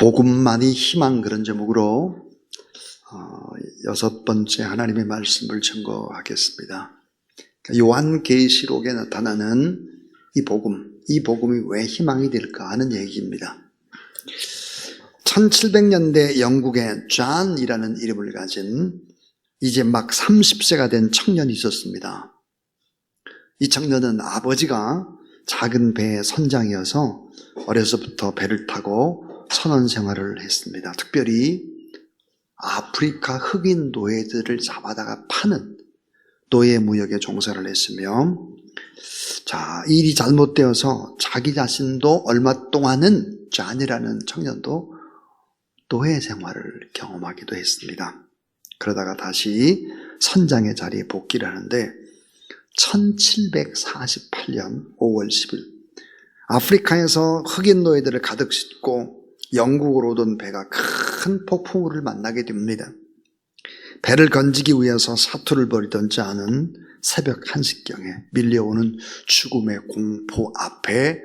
복음만이 희망, 그런 제목으로 6번째 하나님의 말씀을 증거하겠습니다. 요한계시록에 나타나는 이 복음이 왜 희망이 될까 하는 얘기입니다. 1700년대 영국의 존이라는 이름을 가진 이제 막 30세가 된 청년이 있었습니다. 이 청년은 아버지가 작은 배의 선장이어서 어려서부터 배를 타고 선원 생활을 했습니다. 특별히 아프리카 흑인 노예들을 잡아다가 파는 노예 무역에 종사를 했으며, 일이 잘못되어서 자기 자신도 얼마 동안은 존이라는 청년도 노예 생활을 경험하기도 했습니다. 그러다가 다시 선장의 자리에 복귀를 하는데 1748년 5월 10일 아프리카에서 흑인 노예들을 가득 싣고 영국으로 오던 배가 큰 폭풍우를 만나게 됩니다. 배를 건지기 위해서 사투를 벌이던 존은 새벽 1시경에 밀려오는 죽음의 공포 앞에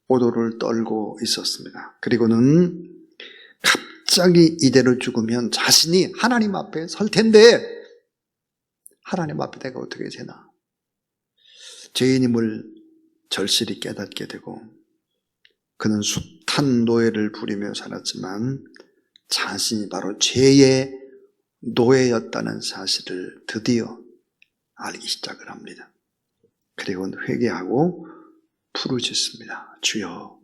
오도를 떨고 있었습니다. 그리고는 갑자기 이대로 죽으면 자신이 하나님 앞에 설 텐데 하나님 앞에 내가 어떻게 되나, 죄인임을 절실히 깨닫게 되고, 그는 숱한 노예를 부리며 살았지만 자신이 바로 죄의 노예였다는 사실을 드디어 알기 시작을 합니다. 그리고는 회개하고 부르짖습니다. 주여,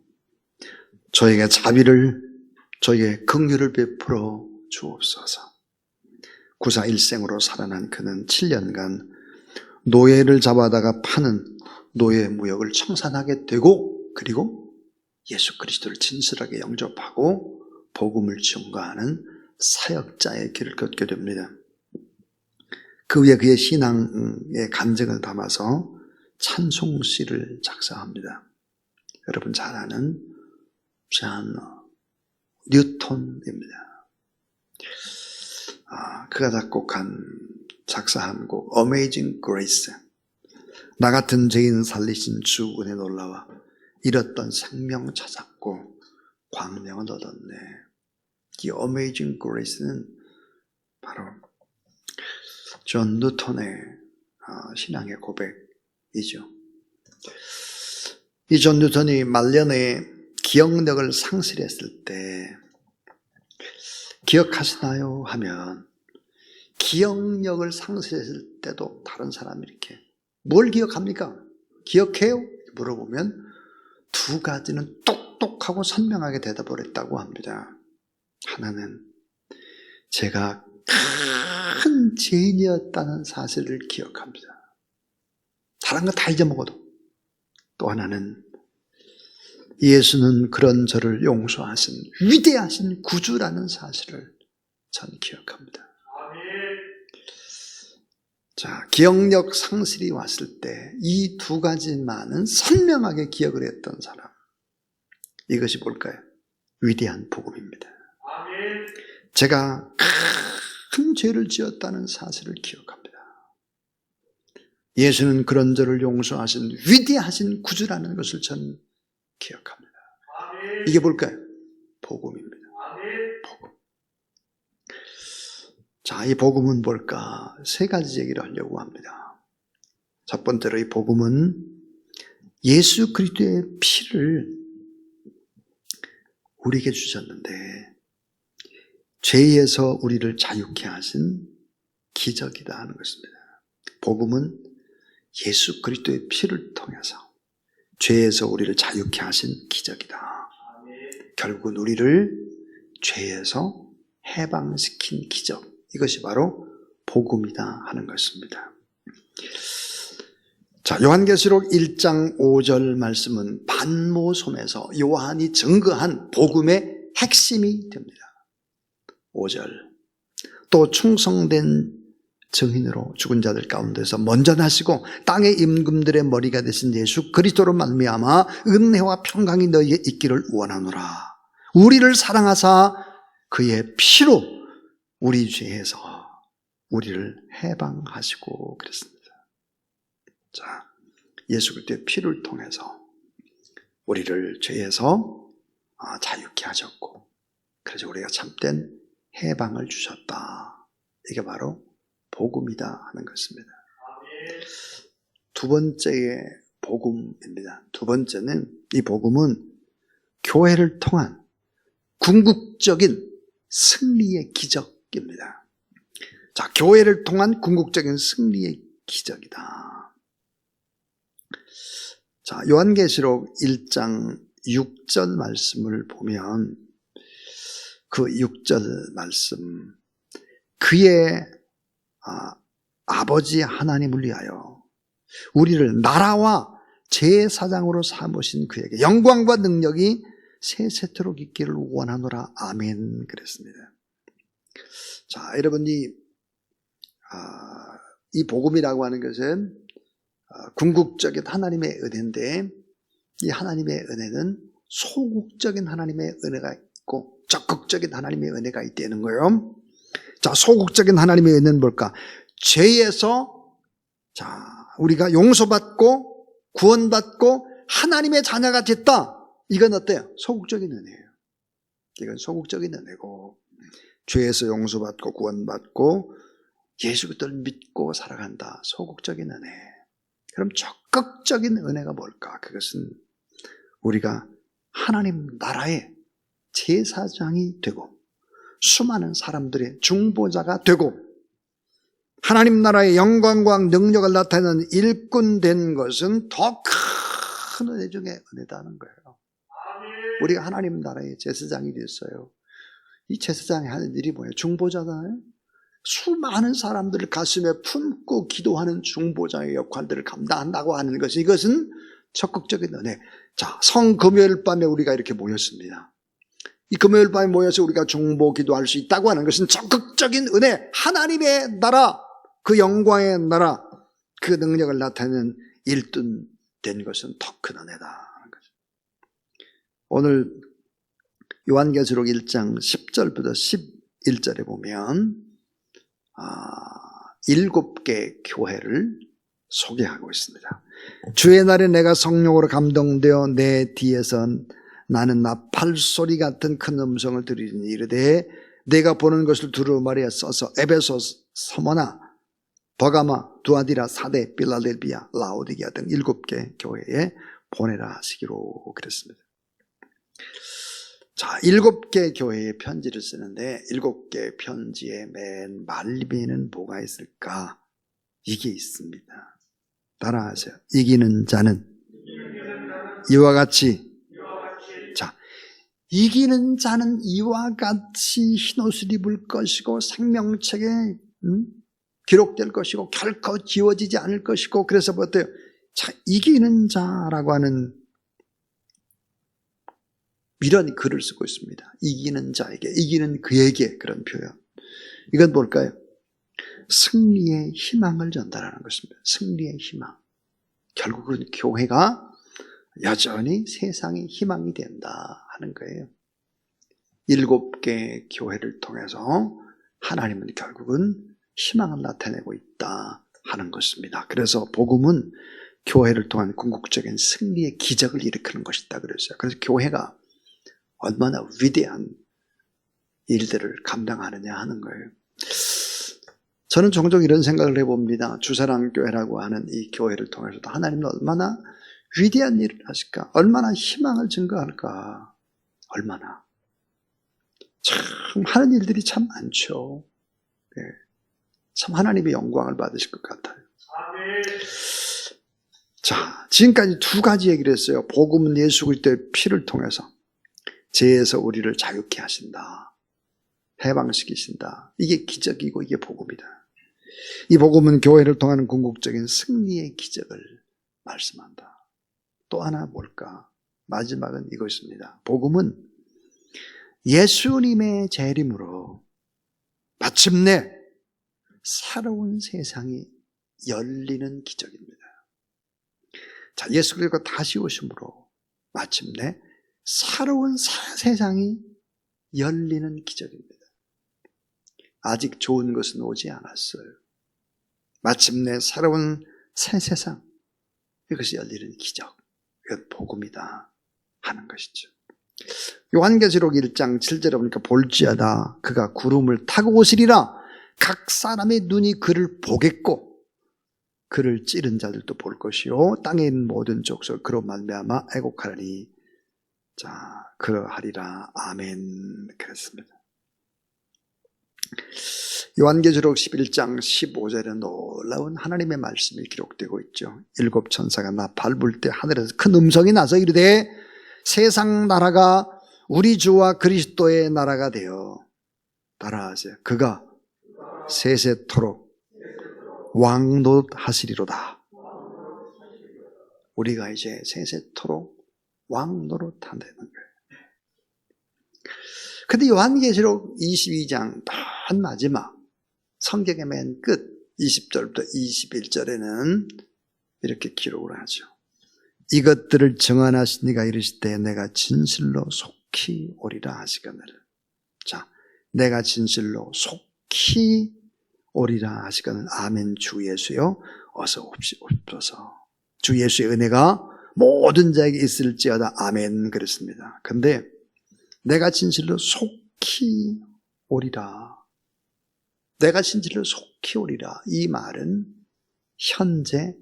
저에게 자비를, 저에게 긍휼을 베풀어 주옵소서. 구사 일생으로 살아난 그는 7년간 노예를 잡아다가 파는 노예 무역을 청산하게 되고, 그리고 예수 그리스도를 진실하게 영접하고 복음을 증거하는 사역자의 길을 걷게 됩니다. 그 위에 그의 신앙의 간증을 담아서 찬송시를 작사합니다. 여러분 잘 아는 존 뉴턴입니다. 그가 작사한 곡 Amazing Grace, 나 같은 죄인 살리신 주 은혜 놀라와 잃었던 생명 찾았고 광명을 얻었네. 이 Amazing Grace는 바로 존 뉴턴의 신앙의 고백이죠. 이 존 뉴턴이 말년에 기억력을 상실했을 때 기억하시나요? 하면, 기억력을 상실했을 때도 다른 사람이 이렇게 뭘 기억합니까? 기억해요? 물어보면 두 가지는 똑똑하고 선명하게 대답을 했다고 합니다. 하나는 제가 큰 죄인이었다는 사실을 기억합니다. 다른 거 다 잊어먹어도. 또 하나는 예수는 그런 저를 용서하신 위대하신 구주라는 사실을 전 기억합니다. 기억력 상실이 왔을 때 이 두 가지만은 선명하게 기억을 했던 사람, 이것이 뭘까요? 위대한 복음입니다. 제가 큰 죄를 지었다는 사실을 기억합니다. 예수는 그런 저를 용서하신 위대하신 구주라는 것을 전 기억합니다. 이게 뭘까요? 복음입니다. 복음. 이 복음은 뭘까? 세 가지 얘기를 하려고 합니다. 첫 번째로, 이 복음은 예수 그리스도의 피를 우리에게 주셨는데 죄에서 우리를 자유케 하신 기적이다 하는 것입니다. 복음은 예수 그리스도의 피를 통해서 죄에서 우리를 자유케 하신 기적이다. 결국은 우리를 죄에서 해방시킨 기적, 이것이 바로 복음이다 하는 것입니다. 요한계시록 1장 5절 말씀은 반모섬에서 요한이 증거한 복음의 핵심이 됩니다. 5절, 또 충성된 증인으로 죽은 자들 가운데서 먼저 나시고 땅의 임금들의 머리가 되신 예수 그리스도로 말미암아 은혜와 평강이 너희에게 있기를 원하노라. 우리를 사랑하사 그의 피로 우리 죄에서 우리를 해방하시고 그랬습니다. 예수 그리스도의 피를 통해서 우리를 죄에서 자유케 하셨고, 그래서 우리가 참된 해방을 주셨다. 이게 바로 복음이다 하는 것입니다. 두 번째의 복음입니다. 두 번째는, 이 복음은 교회를 통한 궁극적인 승리의 기적입니다. 자, 교회를 통한 궁극적인 승리의 기적이다. 자, 요한계시록 1장 6절 말씀을 보면 그 6절 말씀, 그의 아버지 하나님을 위하여 우리를 나라와 제사장으로 삼으신 그에게 영광과 능력이 세세토록 있기를 원하노라. 아멘. 그랬습니다. 자, 여러분이 이 복음이라고 하는 것은 궁극적인 하나님의 은혜인데, 이 하나님의 은혜는 소극적인 하나님의 은혜가 있고 적극적인 하나님의 은혜가 있다는 거예요. 자, 소극적인 하나님의 은혜는 뭘까? 죄에서 우리가 용서받고 구원받고 하나님의 자녀가 됐다. 이건 어때요? 소극적인 은혜예요. 이건 소극적인 은혜고, 죄에서 용서받고 구원받고 예수 그리스도를 믿고 살아간다. 소극적인 은혜. 그럼 적극적인 은혜가 뭘까? 그것은 우리가 하나님 나라의 제사장이 되고 수많은 사람들의 중보자가 되고 하나님 나라의 영광과 능력을 나타내는 일꾼 된 것은 더 큰 은혜 중에 은혜다는 거예요. 우리가 하나님 나라의 제사장이 됐어요. 이 제사장이 하는 일이 뭐예요? 중보자잖아요. 수많은 사람들을 가슴에 품고 기도하는 중보자의 역할들을 감당한다고 하는 것이, 이것은 적극적인 은혜. 자, 성금요일 밤에 우리가 이렇게 모였습니다. 이 금요일 밤에 모여서 우리가 중보 기도할 수 있다고 하는 것은 적극적인 은혜, 하나님의 나라, 그 영광의 나라, 그 능력을 나타내는 일꾼 된 것은 더 큰 은혜다 하는 거죠. 오늘 요한계시록 1장 10절부터 11절에 보면 7개 교회를 소개하고 있습니다. 주의 날에 내가 성령으로 감동되어 내 뒤에서 나는 나 팔소리 같은 큰 음성을 들으니 이르되 내가 보는 것을 두루마리에 써서 에베소, 서머나, 버가마, 두아디라, 사데, 필라델비아, 라오디게아 등 7개 교회에 보내라 하시기로 그랬습니다. 자, 7개 교회에 편지를 쓰는데 7개 편지의 맨 말미에는 뭐가 있을까? 이게 있습니다. 따라하세요. 이기는 자는 이와 같이, 자, 이기는 자는 이와 같이 흰옷을 입을 것이고 생명책에 기록될 것이고 결코 지워지지 않을 것이고, 그래서 어때요? 자, 이기는 자라고 하는 이런 글을 쓰고 있습니다. 이기는 자에게, 이기는 그에게, 그런 표현. 이건 뭘까요? 승리의 희망을 전달하는 것입니다. 승리의 희망. 결국은 교회가 여전히 세상의 희망이 된다 하는 거예요. 7개 교회를 통해서 하나님은 결국은 희망을 나타내고 있다 하는 것입니다. 그래서 복음은 교회를 통한 궁극적인 승리의 기적을 일으키는 것이다 그랬어요. 그래서 교회가 얼마나 위대한 일들을 감당하느냐 하는 거예요. 저는 종종 이런 생각을 해봅니다. 주사랑교회라고 하는 이 교회를 통해서도 하나님은 얼마나 위대한 일을 하실까? 얼마나 희망을 증거할까? 얼마나. 참 하는 일들이 참 많죠. 네. 참 하나님의 영광을 받으실 것 같아요. 자, 지금까지 2가지 얘기를 했어요. 복음은 예수 그리스도의 피를 통해서 죄에서 우리를 자유케 하신다. 해방시키신다. 이게 기적이고 이게 복음이다. 이 복음은 교회를 통하는 궁극적인 승리의 기적을 말씀한다. 또 하나 뭘까? 마지막은 이것입니다. 복음은 예수님의 재림으로 마침내 새로운 세상이 열리는 기적입니다. 자, 예수 그리스도가 다시 오심으로 마침내 새로운 세상이 열리는 기적입니다. 아직 좋은 것은 오지 않았어요. 마침내 새로운 새 세상, 이것이 열리는 기적, 이건 복음이다 하는 것이죠. 요한계시록 1장 7절에 보니까 볼지어다 그가 구름을 타고 오시리라. 각 사람의 눈이 그를 보겠고 그를 찌른 자들도 볼 것이요 땅에 있는 모든 족속 그로 말미암아 애곡하리니 자 그러하리라. 아멘. 그랬습니다. 요한계시록 11장 15절에 놀라운 하나님의 말씀이 기록되고 있죠. 7 천사가 나 밟을 때 하늘에서 큰 음성이 나서 이르되 세상 나라가 우리 주와 그리스도의 나라가 되어 따라하세요. 그가 세세토록 왕노릇하시리로다. 우리가 이제 세세토록 왕노릇한다는 거예요. 근데 요한계시록 22장 맨 마지막 성경의 맨 끝 20절부터 21절에는 이렇게 기록을 하죠. 이것들을 정언하신 이가 이르시되 내가 진실로 속히 오리라 하시거늘. 자, 내가 진실로 속히 오리라 하시거늘. 아멘. 주 예수여 어서 옵소서. 주 예수의 은혜가 모든 자에게 있을지어다. 아멘. 그랬습니다. 근데 내가 진실로 속히 오리라. 내가 진실로 속히 오리라. 이 말은 현재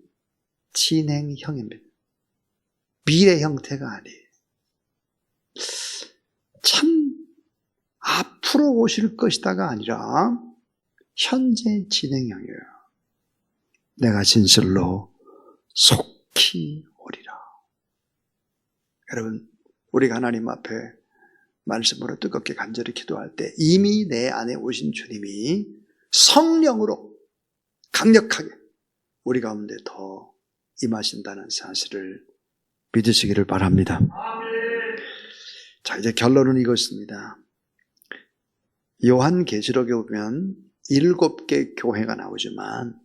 진행형입니다. 미래 형태가 아니에요. 참 앞으로 오실 것이다가 아니라 현재 진행형이에요. 내가 진실로 속히 오리라. 여러분, 우리가 하나님 앞에 말씀으로 뜨겁게 간절히 기도할 때 이미 내 안에 오신 주님이 성령으로 강력하게 우리 가운데 더 임하신다는 사실을 믿으시기를 바랍니다. 자, 이제 결론은 이것입니다. 요한계시록에 보면 7개 교회가 나오지만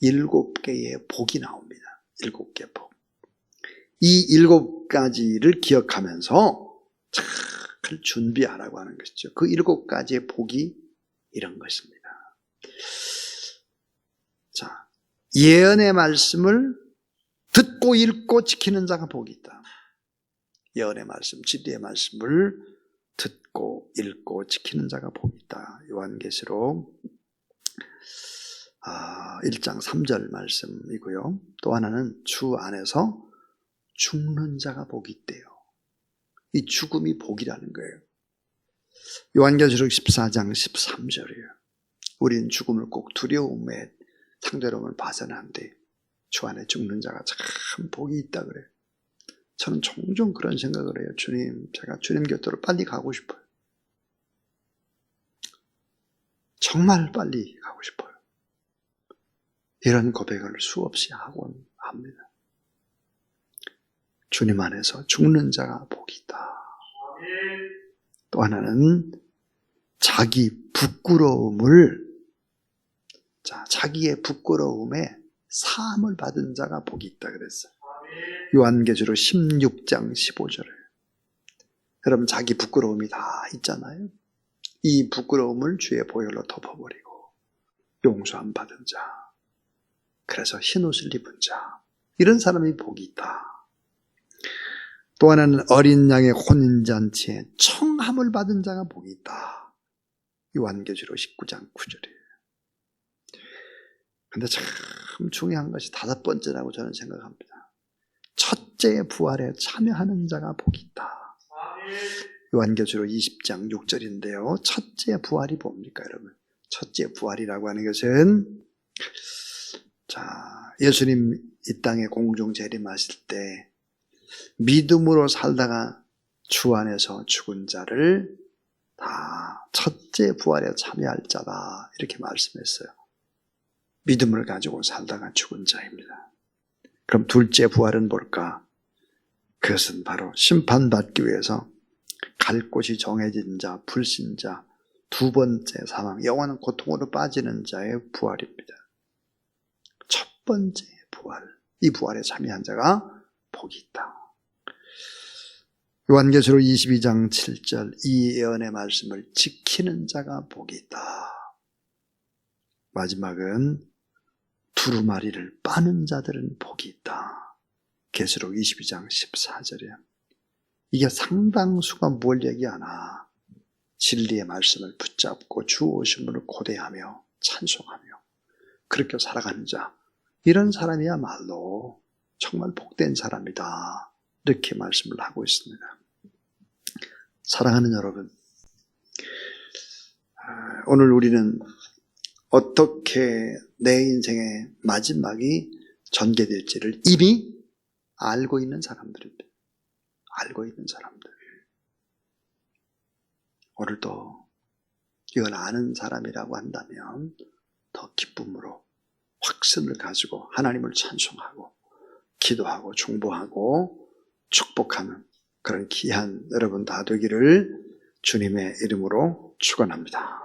7개의 복이 나옵니다. 7개 복. 이 7가지를 기억하면서 잘 준비하라고 하는 것이죠. 그 7가지의 복이 이런 것입니다. 자, 예언의 말씀을 듣고 읽고 지키는 자가 복이 있다. 예언의 말씀, 진리의 말씀을 듣고 읽고 지키는 자가 복이 있다. 요한계시록 1장 3절 말씀이고요. 또 하나는 주 안에서 죽는 자가 복이 있대요. 이 죽음이 복이라는 거예요. 요한계시록 14장 13절이에요. 우리는 죽음을 꼭 두려움에 상대로움을 벗어난데 주 안에 죽는 자가 참 복이 있다 그래요. 저는 종종 그런 생각을 해요. 주님, 제가 주님 곁으로 빨리 가고 싶어요. 정말 빨리 가고 싶어요. 이런 고백을 수없이 하곤 합니다. 주님 안에서 죽는 자가 복이 있다. 또 하나는 자기 부끄러움을, 자기의 부끄러움에 사함을 받은 자가 복이 있다 그랬어요. 요한계시록 16장 15절에. 여러분, 자기 부끄러움이 다 있잖아요. 이 부끄러움을 주의 보혈로 덮어버리고 용서함 받은 자, 그래서 흰옷을 입은 자, 이런 사람이 복이 있다. 또 하나는 어린 양의 혼인잔치에 청함을 받은 자가 복이 있다. 요한계시록 19장 9절이에요. 근데 참 중요한 것이 5번째라고 저는 생각합니다. 첫째 부활에 참여하는 자가 복이 있다. 요한계시록 20장 6절인데요. 첫째 부활이 뭡니까, 여러분? 첫째 부활이라고 하는 것은, 예수님 이 땅에 공중 재림하실 때 믿음으로 살다가 주 안에서 죽은 자를 다 첫째 부활에 참여할 자다, 이렇게 말씀했어요. 믿음을 가지고 살다가 죽은 자입니다. 그럼 둘째 부활은 뭘까? 그것은 바로 심판받기 위해서 갈 곳이 정해진 자, 불신자, 두 번째 사망, 영원한 고통으로 빠지는 자의 부활입니다. 첫 번째 부활, 이 부활에 참여한 자가 복이 있다. 요한계시록 22장 7절, 이 예언의 말씀을 지키는 자가 복이 있다. 마지막은 두루마리를 빠는 자들은 복이 있다. 계시록 22장 14절이에요. 이게 상당수가 뭘 얘기하나? 진리의 말씀을 붙잡고 주 오신 분을 고대하며 찬송하며 그렇게 살아가는 자, 이런 사람이야말로 정말 복된 사람이다, 이렇게 말씀을 하고 있습니다. 사랑하는 여러분, 오늘 우리는 어떻게 내 인생의 마지막이 전개될지를 이미 알고 있는 사람들입니다. 알고 있는 사람들. 오늘도 이걸 아는 사람이라고 한다면 더 기쁨으로 확신을 가지고 하나님을 찬송하고 기도하고 중보하고 축복하는 그런 귀한 여러분 다 되기를 주님의 이름으로 축원합니다.